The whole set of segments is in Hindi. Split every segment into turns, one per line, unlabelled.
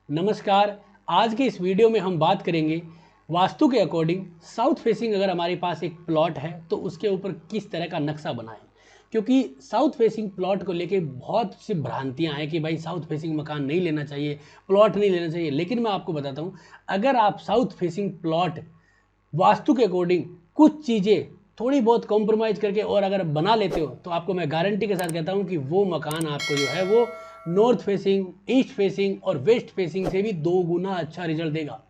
नमस्कार। आज के इस वीडियो में हम बात करेंगे वास्तु के अकॉर्डिंग साउथ फेसिंग अगर हमारे पास एक प्लॉट है तो उसके ऊपर किस तरह का नक्शा बनाएं। क्योंकि साउथ फेसिंग प्लॉट को लेके बहुत सी भ्रांतियां हैं कि भाई साउथ फेसिंग मकान नहीं लेना चाहिए, प्लॉट नहीं लेना चाहिए। लेकिन मैं आपको बताता हूं, अगर आप साउथ फेसिंग प्लॉट वास्तु के अकॉर्डिंग कुछ चीज़ें थोड़ी बहुत कॉम्प्रोमाइज़ करके और अगर बना लेते हो तो आपको मैं गारंटी के साथ कहता हूं कि वो मकान आपको जो है वो नॉर्थ फेसिंग, ईस्ट फेसिंग और वेस्ट फेसिंग से भी 2 गुना अच्छा रिजल्ट देगा।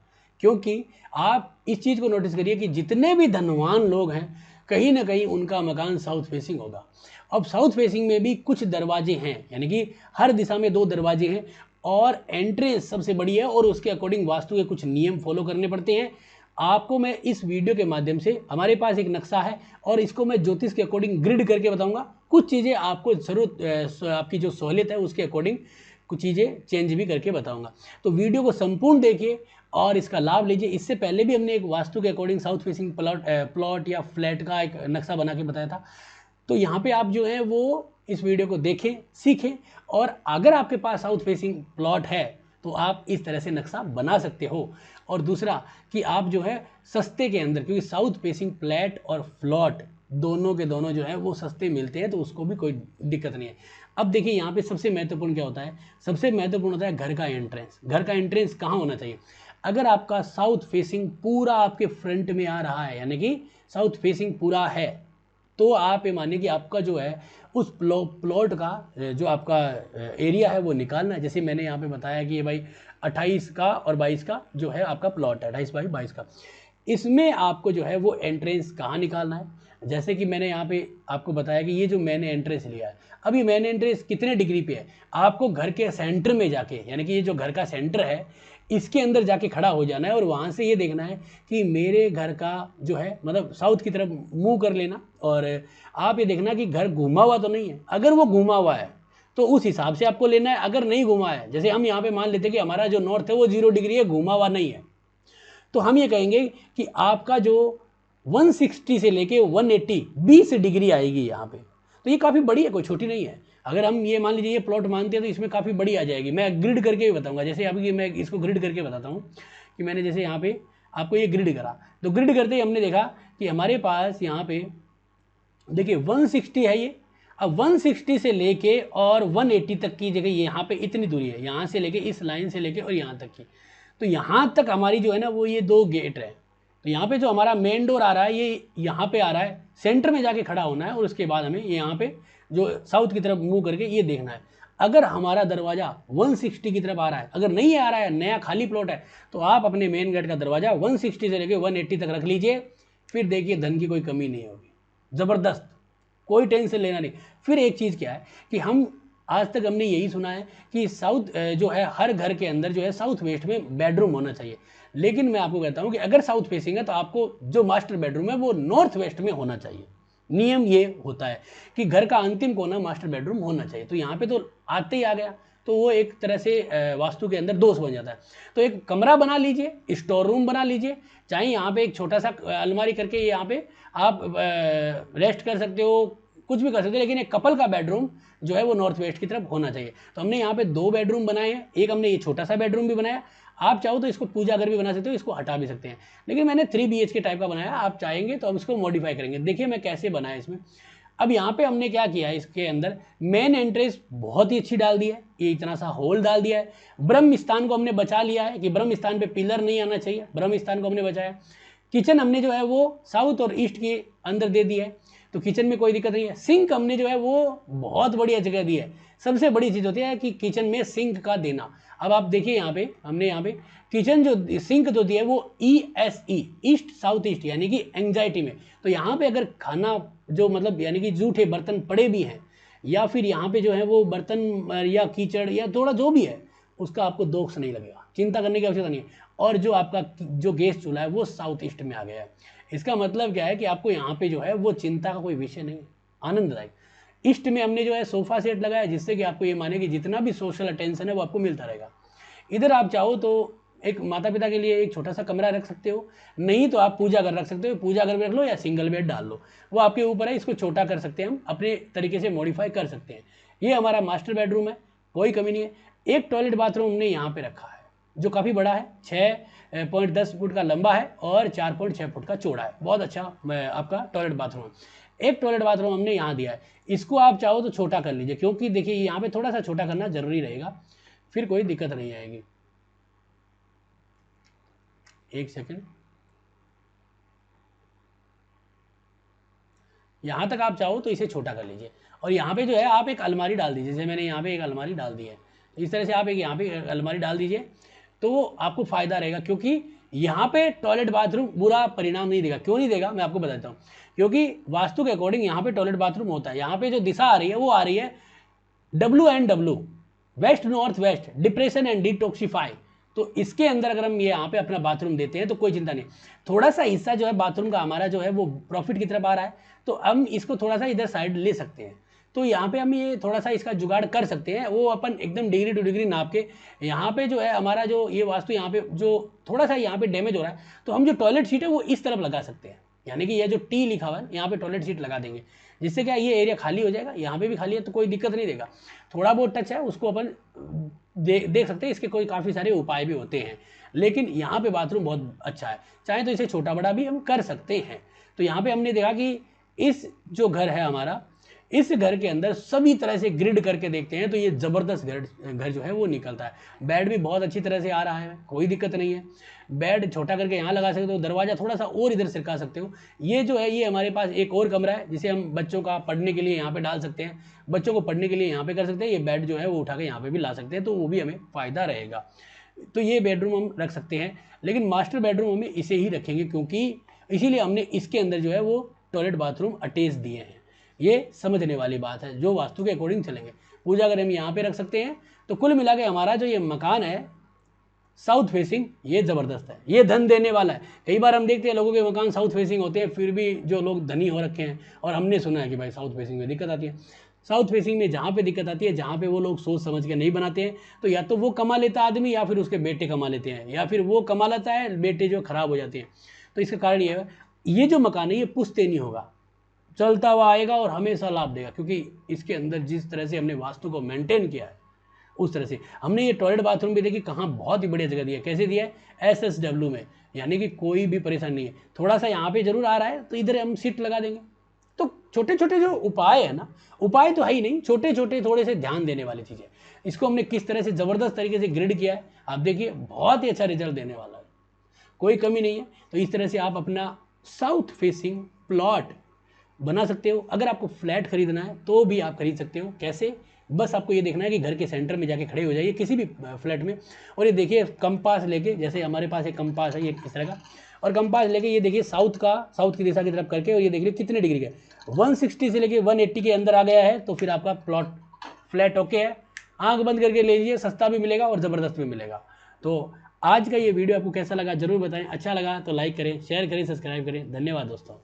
क्योंकि आप इस चीज़ को नोटिस करिए कि जितने भी धनवान लोग हैं कहीं ना कहीं उनका मकान साउथ फेसिंग होगा। अब साउथ फेसिंग में भी कुछ दरवाजे हैं, यानी कि हर दिशा में 2 दरवाजे हैं और एंट्रेंस सबसे बड़ी है और उसके अकॉर्डिंग वास्तु के कुछ नियम फॉलो करने पड़ते हैं। आपको मैं इस वीडियो के माध्यम से, हमारे पास एक नक्शा है और इसको मैं ज्योतिष के अकॉर्डिंग ग्रिड करके बताऊंगा। कुछ चीज़ें आपको जरूरत, आपकी जो सहूलियत है उसके अकॉर्डिंग कुछ चीज़ें चेंज भी करके बताऊंगा। तो वीडियो को संपूर्ण देखिए और इसका लाभ लीजिए। इससे पहले भी हमने एक वास्तु के अकॉर्डिंग साउथ फेसिंग प्लॉट या फ्लैट का एक नक्शा बना के बताया था। तो यहाँ पे आप जो है वो इस वीडियो को देखें, सीखें और अगर आपके पास साउथ फेसिंग प्लॉट है तो आप इस तरह से नक्शा बना सकते हो। और दूसरा कि आप जो है सस्ते के अंदर, क्योंकि साउथ फेसिंग फ्लैट और प्लॉट दोनों के दोनों जो है वो सस्ते मिलते हैं तो उसको भी कोई दिक्कत नहीं है। अब देखिए यहाँ पे सबसे महत्वपूर्ण क्या होता है, सबसे महत्वपूर्ण होता है घर का एंट्रेंस। घर का एंट्रेंस कहाँ होना चाहिए? अगर आपका साउथ फेसिंग पूरा आपके फ्रंट में आ रहा है, यानी कि साउथ फेसिंग पूरा है, तो आप ये मानिए कि आपका जो है उस प्लॉट का जो आपका एरिया है वो निकालना है। जैसे मैंने यहाँ पे बताया कि ये भाई 28 का और 22 का जो है आपका प्लॉट है, 28 बाई 22 का। इसमें आपको जो है वो एंट्रेंस कहाँ निकालना है। जैसे कि मैंने यहाँ पे आपको बताया कि ये जो मैंने एंट्रेंस लिया है, अब ये मैंने एंट्रेंस कितने डिग्री पे है, आपको घर के सेंटर में जाके, यानी कि ये जो घर का सेंटर है इसके अंदर जाके खड़ा हो जाना है और वहाँ से ये देखना है कि मेरे घर का जो है मतलब साउथ की तरफ मुंह कर लेना। और आप ये देखना कि घर घूमा हुआ तो नहीं है। अगर वो घूमा हुआ है तो उस हिसाब से आपको लेना है। अगर नहीं घूमा है, जैसे हम यहाँ पे मान लेते हैं कि हमारा जो नॉर्थ है वो 0 डिग्री है, घूमा हुआ नहीं है, तो हम ये कहेंगे कि आपका जो 160 से लेके 180 20 डिग्री आएगी यहाँ पे। तो ये काफ़ी बड़ी है, कोई छोटी नहीं है। अगर हम ये मान लीजिए ये प्लॉट मानते हैं तो इसमें काफ़ी बड़ी आ जाएगी। मैं ग्रिड करके भी बताऊंगा। जैसे अभी मैं इसको ग्रिड करके बताता हूँ कि मैंने जैसे यहाँ पे आपको ये ग्रिड करा, तो ग्रिड करते ही हमने देखा कि हमारे पास यहाँ पे देखिए 160 है ये। अब 160 से लेके और 180 तक की जगह यहाँ पे इतनी दूरी है, यहाँ से लेके इस लाइन से लेके और यहाँ तक की। तो यहाँ तक हमारी जो है ना वो ये 2 गेट है। तो यहाँ पे जो हमारा मेन डोर आ रहा है ये यहाँ पे आ रहा है, सेंटर में जाके खड़ा होना है और उसके बाद हमें ये यहाँ पे जो साउथ की तरफ मुंह करके ये देखना है। अगर हमारा दरवाजा 160 की तरफ आ रहा है, अगर नहीं आ रहा है, नया खाली प्लॉट है, तो आप अपने मेन गेट का दरवाजा 160 से लेके 180 तक रख लीजिए। फिर देखिए धन की कोई कमी नहीं होगी, ज़बरदस्त, कोई टेंशन लेना नहीं। फिर एक चीज़ क्या है कि हम आज तक हमने यही सुना है कि साउथ जो है हर घर के अंदर जो है साउथ वेस्ट में बेडरूम होना चाहिए। लेकिन मैं आपको कहता हूं कि अगर साउथ फेसिंग है तो आपको जो मास्टर बेडरूम है वो नॉर्थ वेस्ट में होना चाहिए। नियम ये होता है कि घर का अंतिम कोना मास्टर बेडरूम होना चाहिए। तो यहाँ पे तो आते ही आ गया, तो वो एक तरह से वास्तु के अंदर दोष बन जाता है। तो एक कमरा बना लीजिए, स्टोर रूम बना लीजिए, चाहे यहाँ पे एक छोटा सा अलमारी करके यहाँ पे आप रेस्ट कर सकते हो, कुछ भी कर सकते हो। लेकिन एक कपल का बेडरूम जो है वो नॉर्थ वेस्ट की तरफ होना चाहिए। तो हमने यहाँ पे 2 बेडरूम बनाए हैं, एक हमने ये छोटा सा बेडरूम भी बनाया। आप चाहो तो इसको पूजा घर भी बना सकते हो, इसको हटा भी सकते हैं। लेकिन मैंने 3 BHK टाइप का बनाया, आप चाहेंगे तो हम इसको मॉडिफाई करेंगे। देखिए मैं कैसे बनाया इसमें। अब यहाँ पे हमने क्या किया है, इसके अंदर मेन एंट्रेंस बहुत ही अच्छी डाल दी है, ये इतना सा होल डाल दिया है। ब्रह्म स्थान को हमने बचा लिया है कि ब्रह्म स्थान पे पिलर नहीं आना चाहिए, ब्रह्म स्थान को हमने बचाया। किचन हमने जो है वो साउथ और ईस्ट के अंदर दे दिया है, तो किचन में कोई दिक्कत नहीं है। सिंक हमने जो है वो बहुत बढ़िया जगह दी है। सबसे बड़ी चीज़ होती है कि किचन में सिंक का देना। अब आप देखिए यहाँ पे हमने यहाँ पे किचन जो सिंक जो दिया है वो ESE, ईस्ट साउथ ईस्ट, यानी कि एंग्जाइटी में। तो यहाँ पे अगर खाना जो मतलब यानी कि जूठे बर्तन पड़े भी हैं या फिर यहाँ पे जो है वो बर्तन या कीचड़ या थोड़ा जो भी है उसका आपको दोष नहीं लगेगा, चिंता करने की आवश्यकता नहीं है। और जो आपका जो गैस चूल्हा है वो साउथ ईस्ट में आ गया है। इसका मतलब क्या है कि आपको यहाँ पे जो है वो चिंता का कोई विषय नहीं है, आनंददायक। ईस्ट में हमने जो है सोफा सेट लगाया जिससे कि आपको ये माने कि जितना भी सोशल अटेंशन है वो आपको मिलता रहेगा। इधर आप चाहो तो एक माता पिता के लिए एक छोटा सा कमरा रख सकते हो, नहीं तो आप पूजा घर रख सकते हो, पूजा घर में रख लो या सिंगल बेड डाल लो, वो आपके ऊपर है। इसको छोटा कर सकते हैं, हम अपने तरीके से मॉडिफाई कर सकते हैं। ये हमारा मास्टर बेडरूम है, कोई कमी नहीं है। एक टॉयलेट बाथरूम हमने यहाँ पे रखा है, जो काफ़ी बड़ा है, 6.10 फुट का लंबा है और 4.6 फुट का चौड़ा है। बहुत अच्छा आपका टॉयलेट बाथरूम। एक टॉयलेट बाथरूम हमने यहाँ दिया है, इसको आप चाहो तो छोटा कर लीजिए, क्योंकि देखिए यहाँ पे थोड़ा सा छोटा करना जरूरी रहेगा, फिर कोई दिक्कत नहीं आएगी। एक सेकेंड, यहाँ तक आप चाहो तो इसे छोटा कर लीजिए और यहाँ पे जो है आप एक अलमारी डाल दीजिए, जैसे मैंने यहाँ पे एक अलमारी डाल दी है, इस तरह से आप एक यहाँ पे अलमारी डाल दीजिए तो आपको फ़ायदा रहेगा, क्योंकि यहाँ पे टॉयलेट बाथरूम बुरा परिणाम नहीं देगा। क्यों नहीं देगा, मैं आपको बताता हूँ। क्योंकि वास्तु के अकॉर्डिंग यहाँ पे टॉयलेट बाथरूम होता है, यहाँ पे जो दिशा आ रही है वो आ रही है WNW, west north west, depression and detoxify. तो इसके अंदर अगर हम ये यहाँ पे अपना बाथरूम देते हैं तो कोई चिंता नहीं। थोड़ा सा हिस्सा जो है बाथरूम का हमारा जो है वो प्रॉफिट की तरफ आ रहा है, तो हम इसको थोड़ा सा इधर साइड ले सकते हैं। तो यहाँ पे हम ये थोड़ा सा इसका जुगाड़ कर सकते हैं, वो अपन एकदम डिग्री टू डिग्री नाप के। यहाँ पे जो है हमारा जो ये वास्तु यहाँ पे जो थोड़ा सा यहाँ पे डैमेज हो रहा है, तो हम जो टॉयलेट सीट है वो इस तरफ लगा सकते हैं, यानी कि ये जो T लिखा हुआ है यहाँ पे टॉयलेट सीट लगा देंगे, जिससे क्या ये एरिया खाली हो जाएगा। यहाँ पे भी खाली है तो कोई दिक्कत नहीं देगा, थोड़ा बहुत टच है उसको अपन देख सकते हैं। इसके कोई काफ़ी सारे उपाय भी होते हैं, लेकिन यहाँ पे बाथरूम बहुत अच्छा है, चाहे तो इसे छोटा बड़ा भी हम कर सकते हैं। तो यहाँ पे हमने देखा कि इस जो घर है हमारा, इस घर के अंदर सभी तरह से ग्रिड करके देखते हैं तो ये ज़बरदस्त घर जो है वो निकलता है। बेड भी बहुत अच्छी तरह से आ रहा है, कोई दिक्कत नहीं है। बेड छोटा करके यहाँ लगा सकते हो, दरवाज़ा थोड़ा सा और इधर सिरका सकते हो। ये जो है ये हमारे पास एक और कमरा है जिसे हम बच्चों का पढ़ने के लिए यहाँ पे डाल सकते हैं, बच्चों को पढ़ने के लिए यहाँ पे कर सकते हैं। ये बेड जो है वो उठा के यहाँ पे भी ला सकते हैं, तो वो भी हमें फ़ायदा रहेगा। तो ये बेडरूम हम रख सकते हैं, लेकिन मास्टर बेडरूम हमें इसे ही रखेंगे, क्योंकि इसीलिए हमने इसके अंदर जो है वो टॉयलेट बाथरूम अटैच दिए हैं। ये समझने वाली बात है, जो वास्तु के अकॉर्डिंग चलेंगे। पूजा अगर हम यहाँ पे रख सकते हैं, तो कुल मिला के हमारा जो ये मकान है साउथ फेसिंग, ये ज़बरदस्त है, ये धन देने वाला है। कई बार हम देखते हैं लोगों के मकान साउथ फेसिंग होते हैं, फिर भी जो लोग धनी हो रखे हैं, और हमने सुना है कि भाई साउथ फेसिंग में दिक्कत आती है। साउथ फेसिंग में जहाँ पे दिक्कत आती है, जहाँ पे वो लोग सोच समझ के नहीं बनाते हैं, तो या तो वो कमा लेता आदमी, या फिर उसके बेटे कमा लेते हैं, या फिर वो कमा लेता है, बेटे जो खराब हो जाते हैं। तो इसका कारण ये जो मकान है ये पुश्तैनी होगा, चलता हुआ आएगा और हमेशा लाभ देगा, क्योंकि इसके अंदर जिस तरह से हमने वास्तु को मेंटेन किया है उस तरह से। हमने ये टॉयलेट बाथरूम भी देखिए कहाँ बहुत ही बढ़िया जगह दिया है। कैसे दिया है, SSW में, यानी कि कोई भी परेशानी नहीं है। थोड़ा सा यहाँ पे जरूर आ रहा है तो इधर हम सीट लगा देंगे। तो छोटे छोटे जो उपाय है ना, उपाय तो है ही नहीं, छोटे छोटे थोड़े से ध्यान देने वाली चीज़ें, इसको हमने किस तरह से ज़बरदस्त तरीके से ग्रिड किया है, आप देखिए बहुत ही अच्छा रिजल्ट देने वाला है, कोई कमी नहीं है। तो इस तरह से आप अपना साउथ फेसिंग प्लॉट बना सकते हो। अगर आपको फ्लैट खरीदना है तो भी आप खरीद सकते हो। कैसे, बस आपको ये देखना है कि घर के सेंटर में जाके खड़े हो जाइए किसी भी फ्लैट में, और ये देखिए कंपास लेके, जैसे हमारे पास एक कंपास है ये इस तरह का, और कंपास लेके ये देखिए साउथ की दिशा की तरफ करके, और ये देखिए कितने डिग्री का 160 से लेके 180 के अंदर आ गया है, तो फिर आपका प्लॉट फ्लैट ओके है। आंख बंद करके ले लीजिए, सस्ता भी मिलेगा और ज़बरदस्त भी मिलेगा। तो आज का ये वीडियो आपको कैसा लगा जरूर बताएं, अच्छा लगा तो लाइक करें, शेयर करें, सब्सक्राइब करें। धन्यवाद दोस्तों।